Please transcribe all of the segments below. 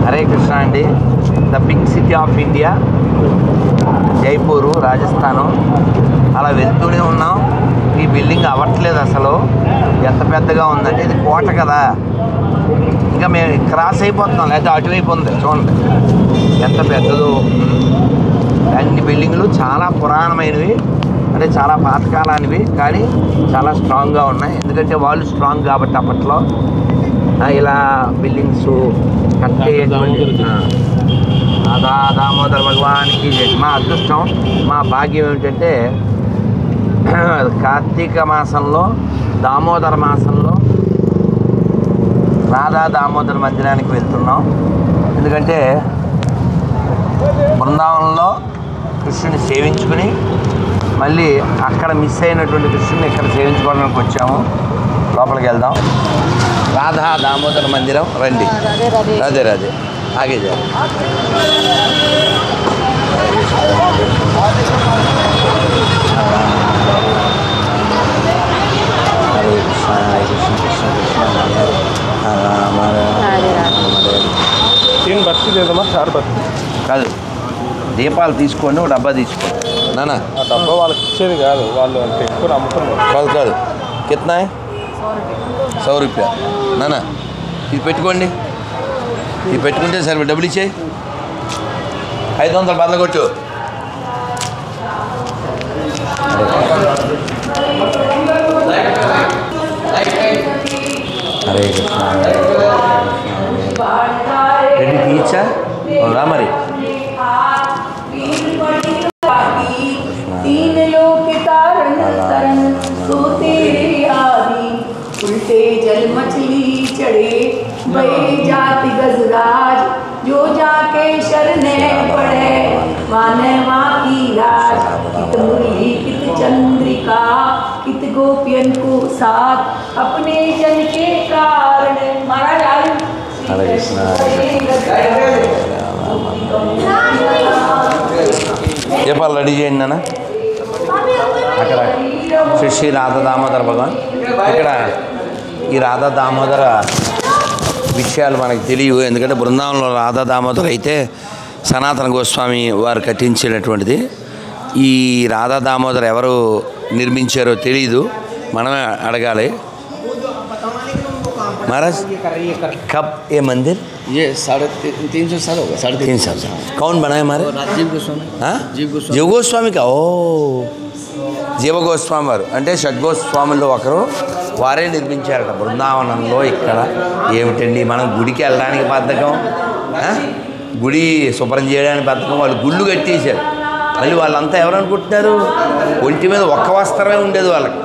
హరే కృష్ణ అండి. The pink city of India, Jaipur, Rajasthan. అలా వెళ్తూనే ఉన్నాం. ఈ బిల్డింగ్ అవ్వట్లేదు అసలు, ఎంత పెద్దగా ఉందంటే. ఇది కోట కదా, ఇంకా మేము క్రాస్ అయిపోతున్నాం, లేకపోతే అటువైపు ఉంది. చూడండి ఎంత పెద్దదో. అన్ని బిల్డింగులు చాలా పురాణమైనవి, అంటే చాలా పాతకాలానివి, కానీ చాలా స్ట్రాంగ్గా ఉన్నాయి. ఎందుకంటే వాళ్ళు స్ట్రాంగ్ కాబట్టి అప్పట్లో ఇలా బిల్డింగ్స్ కట్టేటువంటి. రాధా దామోదర్ భగవానికి మా అదృష్టం, మా భాగ్యం ఏమిటంటే కార్తీక మాసంలో, దామోదర మాసంలో రాధా దామోదర్ మందిరానికి వెళ్తున్నాం. ఎందుకంటే బృందావనంలో కృష్ణుని సేవించుకుని మళ్ళీ అక్కడ మిస్ అయినటువంటి కృష్ణుని ఇక్కడ సేవించుకోవడానికి వచ్చాము. లోపలికి వెళ్దాం. రాధా దామోదర మందిరం రండి. రాధే రాధే. ఆగే జా. హరే కృష్ణ హరే కృష్ణ కృష్ణ కృష్ణ హరే तीन बत्ती दे दो, 4 बत्ती కాదు. దీపాలు తీసుకోండి, ఒక డబ్బా తీసుకోండి. నానా ఆ డబ్బా వాళ్ళకి ఇచ్చేది కాదు, వాళ్ళు అంత ఎక్కువ అమ్ముతున్నారు. కాదు కాదు. కిतना है? 100 రూపాయ. నానా ఇది పెట్టుకోండి, ఇది పెట్టుకుంటే సరే డబ్బులు ఇచ్చేయి. 500 బదులు కొట్టు. హరే కృష్ణ రెడ్డి తీయచ్చా? రా మరి. उल्टे जल मछली चढ़े बहे जाति गजराज, जो जाके शरणे पड़े माने माँ की राज। कित मुरली कित चंद्रिका कित गोपियन को साथ, अपने जन के कारण महाराज। हरे कृष्ण దీపాలు రెడీ చేయండి నాన్న. అక్కడ శ్రీ రాధా దామోదర భగవాన్. ఇక్కడ ఈ రాధా దామోదర విషయాలు మనకు తెలియవు, ఎందుకంటే బృందావనంలో రాధా దామోదర్ అయితే సనాతన గోస్వామి వారు కట్టించినటువంటిది. ఈ రాధా దామోదర్ ఎవరు నిర్మించారో తెలియదు, మనమే అడగాలి. महाराज कब ये मंदिर? ये 350 साल होगा, 3.5 साल। कौन बनाया हमारे? जीव गोस्वामी। हाँ, जीव गोस्वामी का. ఓ జీవ గోస్వామి వారు అంటే షడ్గోస్వాముల్లో ఒకరు, వారే నిర్మించారట బృందావనంలో. ఇక్కడ ఏమిటండి, మనం గుడికి వెళ్ళడానికి బద్ధకం, గుడి శుభ్రం చేయడానికి బద్ధకం. వాళ్ళు గుళ్ళు కట్టేశారు. మళ్ళీ వాళ్ళంతా ఎవరు అనుకుంటున్నారు? ఒంటి మీద ఒక్క వస్త్రమే ఉండేది వాళ్ళకి,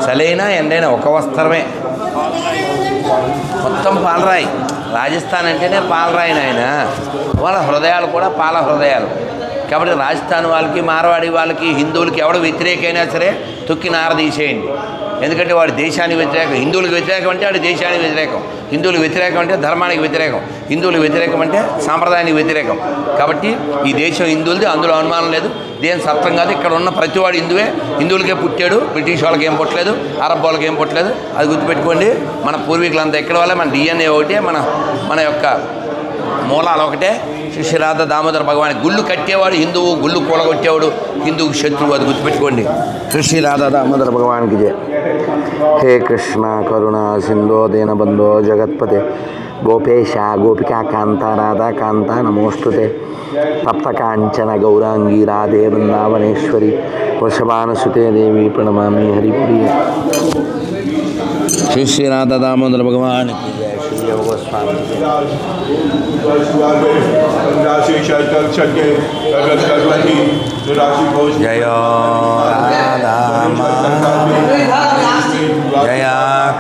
చలైనా ఎండైనా ఒక వస్త్రమే. మొత్తం పాలరాయి. రాజస్థాన్ అంటేనే పాలరాయి నాయన. వాళ్ళ హృదయాలు కూడా పాల హృదయాలు. కాబట్టి రాజస్థాన్ వాళ్ళకి, మార్వాడి వాళ్ళకి, హిందువులకి ఎవడు వ్యతిరేకైనా సరే తొక్కి నారదీసేయండి. ఎందుకంటే వాడి దేశానికి వ్యతిరేకం. హిందువులకు వ్యతిరేకం అంటే వాడి దేశానికి వ్యతిరేకం. హిందువులకు వ్యతిరేకం అంటే ధర్మానికి వ్యతిరేకం. హిందువులకు వ్యతిరేకం అంటే సాంప్రదాయానికి వ్యతిరేకం. కాబట్టి ఈ దేశం హిందువులది, అందులో అనుమానం లేదు. దేని సత్వం కాదు. ఇక్కడ ఉన్న ప్రతివాడు హిందువే. హిందువులకే పుట్టాడు. బ్రిటిష్ వాళ్ళకి ఏం పుట్టలేదు, అరబ్ వాళ్ళకి ఏం పుట్టలేదు. అది గుర్తుపెట్టుకోండి. మన పూర్వీకులంతా ఎక్కడ వాళ్ళే, మన డిఎన్ఏ ఒకటే, మన యొక్క మూలాలు ఒకటే. శ్రీ రాధా దామోదర భగవాన్ గుళ్ళు కట్టేవాడు హిందువు, గుళ్ళు కూలగొట్టేవాడు హిందువుకు శత్రువు. అది గుర్తుపెట్టుకోండి. శ్రీ రాధా దామోదర భగవానికి జయ. హే కృష్ణ కరుణ సింధో దీనబంధో జగత్పతే గోపేశ గోపికా కాంత రాధా కాంత నమోస్తుతే. తప్త కాంచన గౌరాంగి రాధే బృందావనేశ్వరి వృషభానుసుతే దేవి ప్రణమామి హరిప్రియ. శ్రీ రాధా దామోదర భగవాన్ జయ రాధా జయ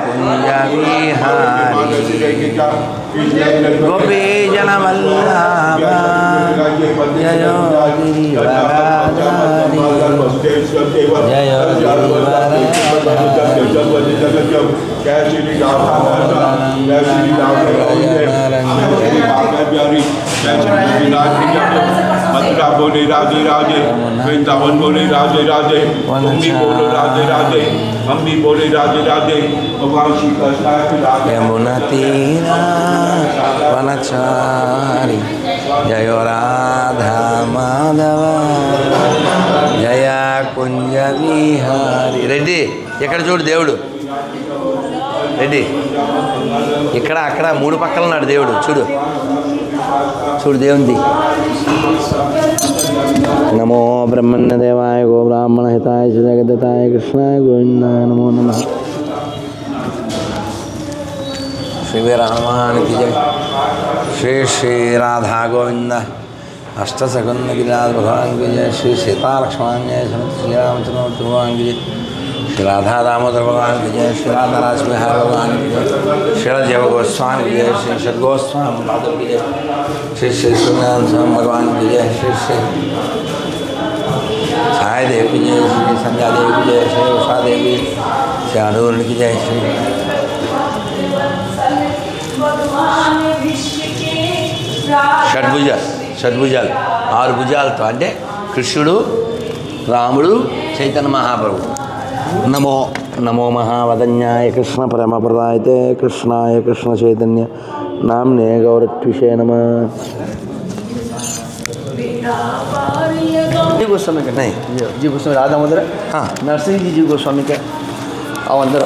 కుంజ విహారీ గోపీ జన వల్లభ జయ గిరివరాధారి జయ मथुरा बोले राधे राधे, वृंदावन बोले राधे राधे, तुम भी बोलो राधे राधे, हम भी बोले राधे राधे। भगवान श्री कृष्ण की राधे यमुना तीरा वनचारी जय राधा माधव जय कुंज विहारी రెడ్డి ఇక్కడ చూడు దేవుడు రెడ్డి ఇక్కడ అక్కడ మూడు పక్కల ఉన్నాడు దేవుడు చూడు చూడు దేవుంది నమో బ్రహ్మణ్య దేవాయ గో బ్రాహ్మణ హితాయ జగదతాయ కృష్ణాయ గోవిందాయ నమో నమః श्री वीर हनुमान की जय श्री श्री राधा गोविंद अष्ट सकुंद गिरिराज भगवान की जय श्री सीता लक्ष्मण जय श्री रामचंद्र भगवान की जय श्री राधा दामोदर भगवान की जय श्री राधा राज बिहार भगवान की जय श्री जय गोस्वामी की जय श्री सद गोस्वामी बहादुर की जय श्री श्री सूर्यनारायण स्वामी भगवान की जय श्री श्री साई देव की जय श्री संध्या देव की जय श्री उषा देवी श्री अनूर्ण की जय श्री షడ్భుజాలు ఆరు భుజాలతో అంటే కృష్ణుడు రాముడు చైతన్య మహాప్రభు నమో నమో మహావదన్యాయ కృష్ణ పరమప్రదాయతే కృష్ణాయ కృష్ణ చైతన్య నామ్నే గౌరత్విషే నమః जी गोस्वामी का नहीं जी गोस्वामी राधा मंदिर हाँ नरसिंह जी गोस्वामी का आओ अंदर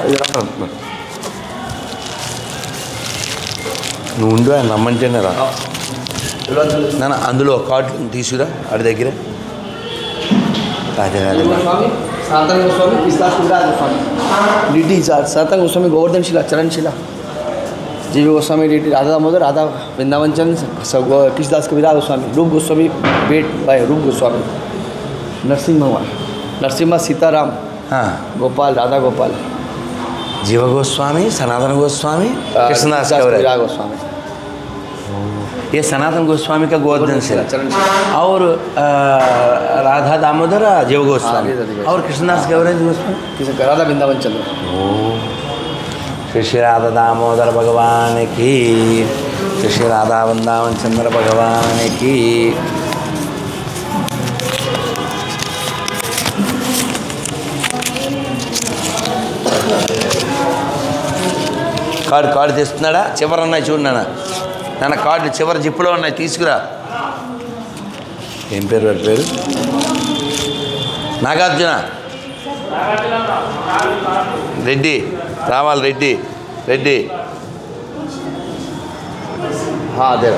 నువ్వు ఉండు ఆయన రమ్మంటేనే రా నాన్న అందులో కార్డు తీసుకురా అడి దగ్గర అదే అదే सनातन गोस्वामी कृष्णदास कविराज गोस्वामी डीटी सनातन गोस्वामी गोवर्धन शिला चरण शिला जीव गोस्वामी डीटी राधा दामोदर राधा वृंदावन चंद कृष्णदास कविराज गोस्वामी रूप गोस्वामी बेट भाई रूप गोस्वामी नरसिंह भगवान नरसिम्हा सीताराम हाँ गोपाल राधा गोपाल जीव गोस्वामी सनातन गोस्वामी कृष्णदास कविराज गोस्वामी ये सनातन गोस्वामी का गोवर्धन से और राधा दामोदर जीव गोस्वामी और कृष्णदास कविराज गोस्वामी राधा वृंदावन चंद्र श्री श्री राधा दामोदर भगवान की श्री श्री राधा वृंदावन चंद्र भगवान की కార్డు తెస్తున్నాడా చివర ఉన్నాయి చూడు నాన్న కార్డు చివరి జిప్పులో ఉన్నాయి తీసుకురా ఏం పేరు వాడి పేరు నాగార్జున రెడ్డి రావాలి రెడ్డి రెడ్డి అదే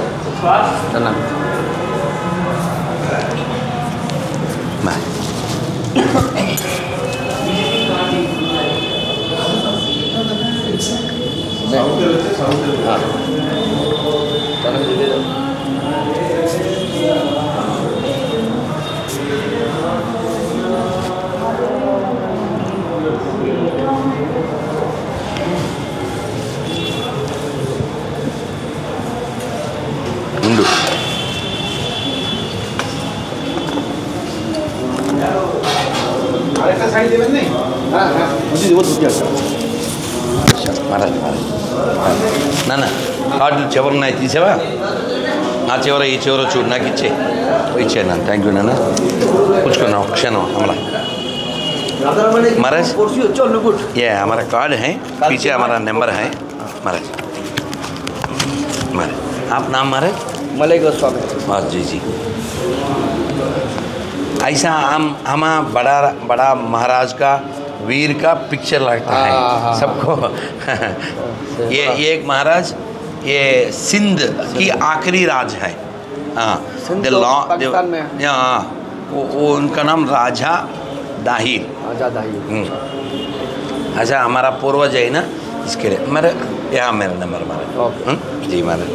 ఉండు మహారాజ్ నాన్న కార్డులు చివరి ఉన్నాయి తీసావా నా చివర ఈ చివర చూడు నాకు ఇచ్చే నాన్న థ్యాంక్ యూ నాన్న पूछना क्षण हमारा महाराज ये हमारा कार्ड है पीछे हमारा नंबर है महाराज महाराज आप नाम महाराज मलय गोस्वामी बस जी जी ऐसा हम बड़ा महाराज का वीर का पिक्चर लगता है सबको ये एक महाराज ये सिंध की आखिरी राज है हाँ वो उनका नाम राजा दाहिर अच्छा हमारा पूर्वज है ना इसके लिए मेरे यहाँ मेरा नंबर महाराज जी महाराज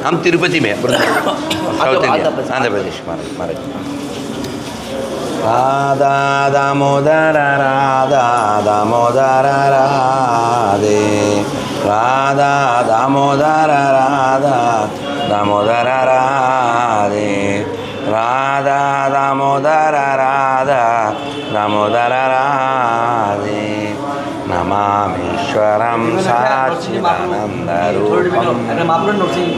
हम तिरुपति में साउथ इंडिया आंध्र प्रदेश महाराज राधा दामोदर राधा दामोदर राधे राधा दामोदर राधा दामोदर राधे राधा दामोदर राधा दामोदर राधे नमामीश्वरं सच्चिदानन्दरूपं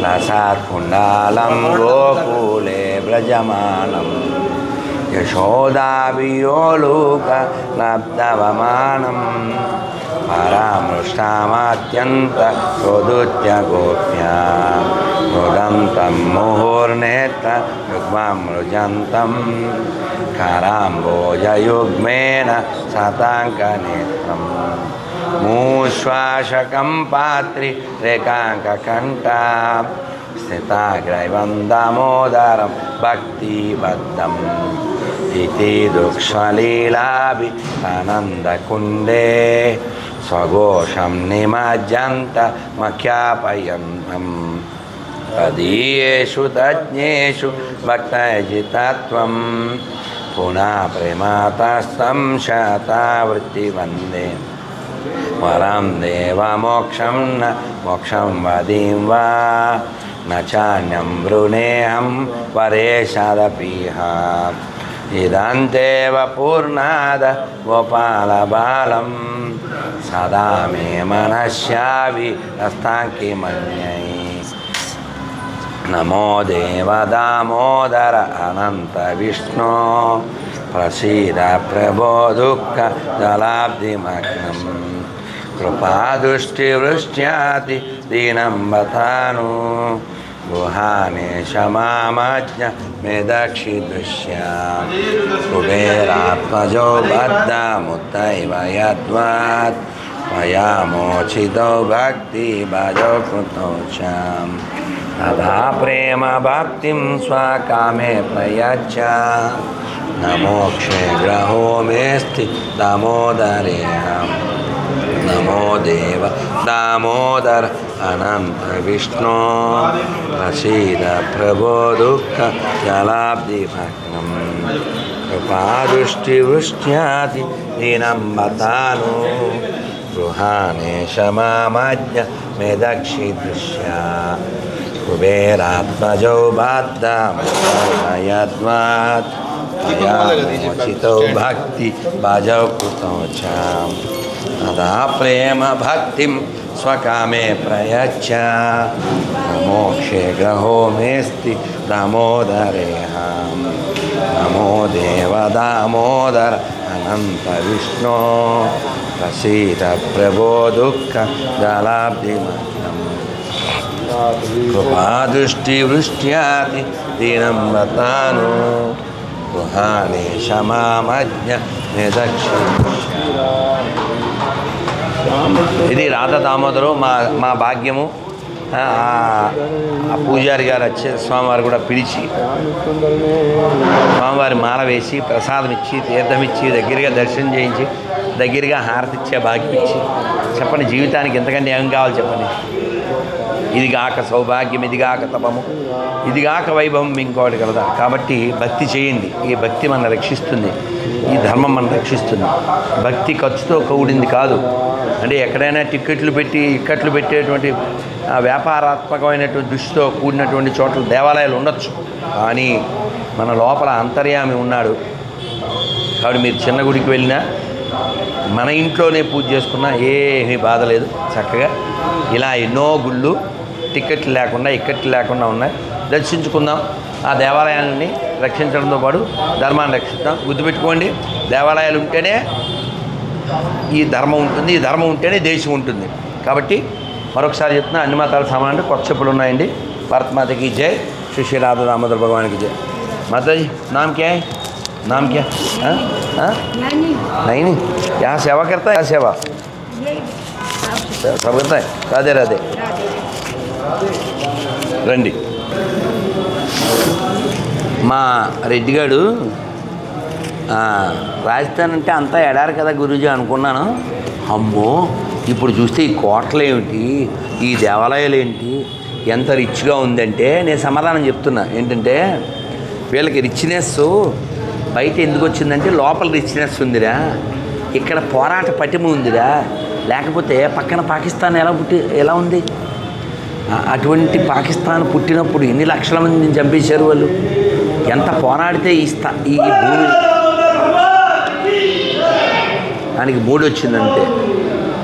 रसात्कुण्डालं गोकुले व्रजमानं యశోదాభియోలోకలబ్ధవమానం పరామృష్టామాత్యంత ప్రోదుత్యగోప్యా మృదంతం ముహుర్నేత్ర యుగ్మమృజంతం కరాంబోజయుగ్మేన శతాంకనేత్రం మూశ్వాసకం పాత్రి రేకాంకకంఠా స్థితాగ్రైవం దామోదరం భక్తిబద్ధం ఇతి దుఃఖలీలాభినందకుండే స్వఘోషం నిమజ్జంత మఖ్యాపయంతం తదీయేషు తజ్ఞేషు భక్తజితత్వం పునః ప్రేమాతస్తం శతావృత్తివందే వరం దేవమోక్షం న మోక్షం వదీం వా న చాన్యం వృణేహం పరేషదపీహ ఇదంతేవ పూర్ణాద గోపాలబాలం సదా మే మనశ్యావి రస్తాంకి మన్యై నమో దేవ దామోదర అనంత విష్ణు ప్రసీద ప్రభో దుఃఖ జలాబ్ధిమగ్నం కృపాదృష్టివృష్ట్యాతి దీనం బతాను గుహానేశ మామజ్ఞ మే దక్షి దృశ్యా కుబేరాత్మజో బద్ధముత్తైవ యద్వాత్ మయామోచితో భక్తి భజో కృతో చాం తథా ప్రేమ భక్తిం స్వకామే ప్రయచ్చ న మోక్షే గ్రహో మేస్తి దామోదరేహం నమో దేవ దామోదర అనంత విష్ణు ప్రసీద ప్రభో దుఃఖ జలాబ్ధిభగ్నం కృపాదృష్టివృష్ట్యాతి దీనం బతాను గృహానేశ మామజ్ఞ మే దక్షి దృశ్యా కుబేరాత్మజో బాద్ధమయద్వాత్ మయామోచితో భక్తి భజౌ కృతో చాం తదా ప్రేమ భక్తిం స్వకామే ప్రయచ్చ మోక్షే గ్రహో మేస్తి దామోదరేహం నమో దేవ దామోదర అనంత విష్ణు ప్రసీద ప్రభో దుఃఖ జలాబ్ధిమగ్నం కృపాదృష్టివృష్ట్యాతి దీనం బతాను గృహానేశ మామజ్ఞ మే దక్షి. ఇది రాధ దామోదరు మా భాగ్యము. ఆ పూజారి గారు వచ్చే స్వామివారు కూడా పిలిచి స్వామివారి మాల వేసి ప్రసాదం ఇచ్చి తీర్థం ఇచ్చి దగ్గరగా దర్శనం చేయించి దగ్గరగా హారతి ఇచ్చే భాగ్యం ఇచ్చి చెప్పండి, జీవితానికి ఎంతకంటే ఏం కావాలి చెప్పండి. ఇదిగాక సౌభాగ్యం, ఇదిగాక తపము, ఇదిగాక వైభవం ఇంకోటి కలదా. కాబట్టి భక్తి చేయండి. ఈ భక్తి మన రక్షిస్తుంది, ఈ ధర్మం మన రక్షిస్తుంది. భక్తి ఖర్చుతో కూడింది కాదు. అంటే ఎక్కడైనా టిక్కెట్లు పెట్టి ఇక్కట్లు పెట్టేటువంటి వ్యాపారాత్మకమైనటువంటి దృష్టితో కూడినటువంటి చోట్ల దేవాలయాలు ఉండొచ్చు, కానీ మన లోపల అంతర్యామి ఉన్నాడు. కాబట్టి మీరు చిన్న గుడికి వెళ్ళినా మన ఇంట్లోనే పూజ చేసుకున్నా ఏమీ బాధ లేదు. చక్కగా ఇలా ఎన్నో గుళ్ళు టిక్కెట్లు లేకుండా ఇక్కట్లు లేకుండా ఉన్నాయి. దర్శించుకుందాం. ఆ దేవాలయాలని రక్షించడంతో పాటు ధర్మాన్ని రక్షిద్దాం. గుర్తుపెట్టుకోండి, దేవాలయాలు ఉంటేనే ఈ ధర్మం ఉంటుంది, ఈ ధర్మం ఉంటేనే దేశం ఉంటుంది. కాబట్టి మరొకసారి చెప్తున్నా, అన్ని మతాలు సమానం. కొత్త చెప్పులు ఉన్నాయండి. భారత్ మాతకి జై. శ్రీ శ్రీ రాధా దామోదర భగవాన్కి జై. మాతాజీ नाम क्या है? नाम क्या? नहीं यहाँ सेवा करता है, यहाँ सेवा सब करता है. राधे राधे. రండి. మా రెడ్డి గారు రాజస్థాన్ అంటే అంతా ఎడారు కదా గురూజీ అనుకున్నాను. అమ్మో, ఇప్పుడు చూస్తే ఈ కోటలు ఏమిటి, ఈ దేవాలయాలు ఏంటి, ఎంత రిచ్గా ఉందంటే నేను సమాధానం చెప్తున్నా. ఏంటంటే వీళ్ళకి రిచ్నెస్ బయట ఎందుకు వచ్చిందంటే లోపల రిచ్నెస్ ఉందిరా, ఇక్కడ పోరాట పటిమ ఉందిరా. లేకపోతే పక్కన పాకిస్తాన్ ఎలా ఉంది? అటువంటి పాకిస్తాన్ పుట్టినప్పుడు ఎన్ని లక్షల మందిని చంపేశారు వాళ్ళు. ఎంత పోరాడితే ఈ భూమి దానికి మూడు వచ్చిందంటే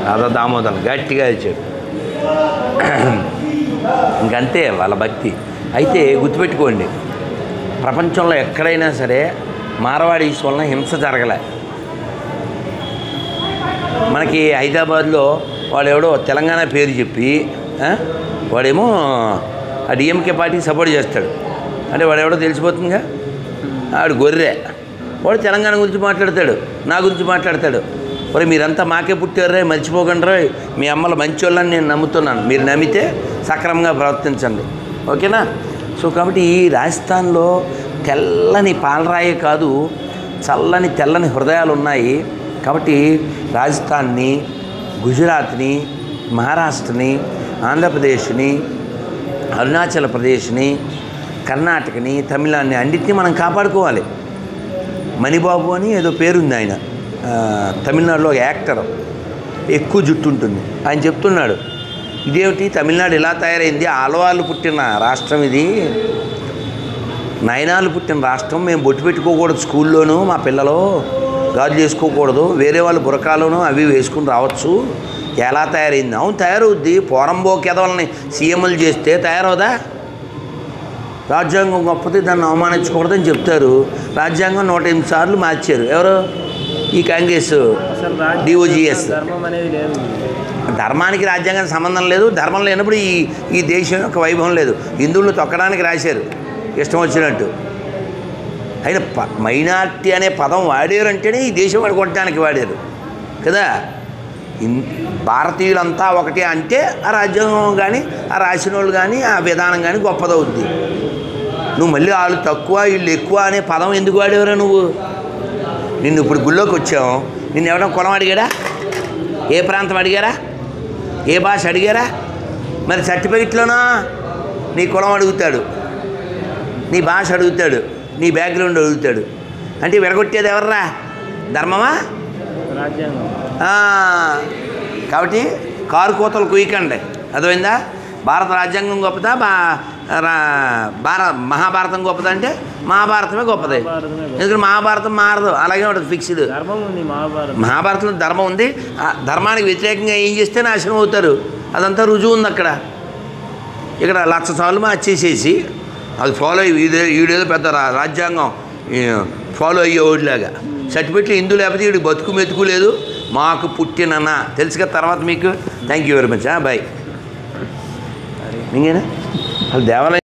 రాధా దామోదరం గట్టిగా ఇచ్చాడు. ఇంకంతే వాళ్ళ భక్తి. అయితే గుర్తుపెట్టుకోండి, ప్రపంచంలో ఎక్కడైనా సరే మార్వాడీస్ వలన హింస జరగలే. మనకి హైదరాబాద్లో వాడెవడో తెలంగాణ పేరు చెప్పి వాడేమో ఆ డిఎంకే పార్టీకి సపోర్ట్ చేస్తాడు. అంటే వాడెవడో తెలిసిపోతుందిగా, ఆడు గొర్రె. వాడు తెలంగాణ గురించి మాట్లాడతాడు, నా గురించి మాట్లాడతాడు. మరి మీరంతా మాకే పుట్టారే, మర్చిపోకండి రా, మీ అమ్మలు మంచోళ్ళని నేను నమ్ముతున్నాను. మీరు నమ్మితే సక్రమంగా ప్రవర్తించండి, ఓకేనా? సో కాబట్టి ఈ రాజస్థాన్లో తెల్లని పాలరాయే కాదు, చల్లని తెల్లని హృదయాలు ఉన్నాయి. కాబట్టి రాజస్థాన్ని, గుజరాత్ని, మహారాష్ట్రని, ఆంధ్రప్రదేశ్ని, అరుణాచల్ ప్రదేశ్ని, కర్ణాటకని, తమిళనాడుని అన్నిటినీ మనం కాపాడుకోవాలి. మణిబాబు అని ఏదో పేరుంది, ఆయన తమిళనాడులో ఒక యాక్టర్, ఎక్కువ జుట్టు ఉంటుంది. ఆయన చెప్తున్నాడు, ఇదేమిటి తమిళనాడు ఇలా తయారైంది, ఆలవాళ్ళు పుట్టిన రాష్ట్రం ఇది, నయనాలు పుట్టిన రాష్ట్రం, మేము బొట్టు పెట్టుకోకూడదు స్కూల్లోనూ, మా పిల్లలు గాజులు వేసుకోకూడదు, వేరే వాళ్ళు బురకాలోనూ అవి వేసుకుని రావచ్చు, ఎలా తయారైంది? అవును తయారవుద్ది, పోరంబోకెదవల్ని సీఎంలు చేస్తే తయారవుదా? రాజ్యాంగం గొప్పది, దాన్ని అవమానించకూడదని చెప్తారు. రాజ్యాంగం 108 సార్లు మార్చారు. ఎవరు? ఈ కాంగ్రెస్ డిఓజిఎస్. ధర్మానికి రాజ్యాంగానికి సంబంధం లేదు. ధర్మం లేనప్పుడు ఈ దేశం యొక్క వైభవం లేదు. హిందువులను తొక్కడానికి రాశారు ఇష్టం వచ్చినట్టు. అయినా మైనార్టీ అనే పదం వాడారు అంటేనే ఈ దేశం కొట్టడానికి వాడారు కదా. భారతీయులంతా ఒకటే అంటే ఆ రాజ్యాంగం కానీ, ఆ రాసిన వాళ్ళు కానీ, ఆ విధానం కానీ గొప్పదవుద్ది. నువ్వు మళ్ళీ వాళ్ళు తక్కువ వీళ్ళు ఎక్కువ అనే పదం ఎందుకు వాడేవరా నువ్వు? నిన్ను ఇప్పుడు గుళ్ళోకి వచ్చావు, నిన్ను ఎవరైనా కులం అడిగారా? ఏ ప్రాంతం అడిగారా? ఏ భాష అడిగారా? మరి సర్టిఫికెట్లోనో నీ కులం అడుగుతాడు, నీ భాష అడుగుతాడు, నీ బ్యాక్గ్రౌండ్ అడుగుతాడు. అంటే విడగొట్టేది ఎవర్రా? ధర్మమా? రాజ్యాంగం. కాబట్టి కారు కోతలు కుయ్యకండి, అర్థమైందా? భారత రాజ్యాంగం గొప్పదా, మహాభారతం గొప్పదా అంటే మహాభారతమే గొప్పది. ఎందుకంటే మహాభారతం మారదు, అలాగే ఉంటుంది, ఫిక్స్డ్. మహాభారతంలో ధర్మం ఉంది. ఆ ధర్మానికి వ్యతిరేకంగా ఏం చేస్తే నాశనం అవుతారు, అదంతా రుజువు ఉంది అక్కడ. ఇక్కడ 1,00,000 సార్లు మార్చేసేసి అది ఫాలో అయ్యి వీడేదో పెద్ద రాజ్యాంగం ఫాలో అయ్యేవాడిలాగా సర్టిఫికెట్లు హిందూ లేకపోతే వీడికి బతుకు మెతుకు లేదు, మాకు పుట్టినన్నా తెలుసుగా. తర్వాత మీకు thank you very much, bye. ఇంకేనా? వాళ్ళు దేవాలయం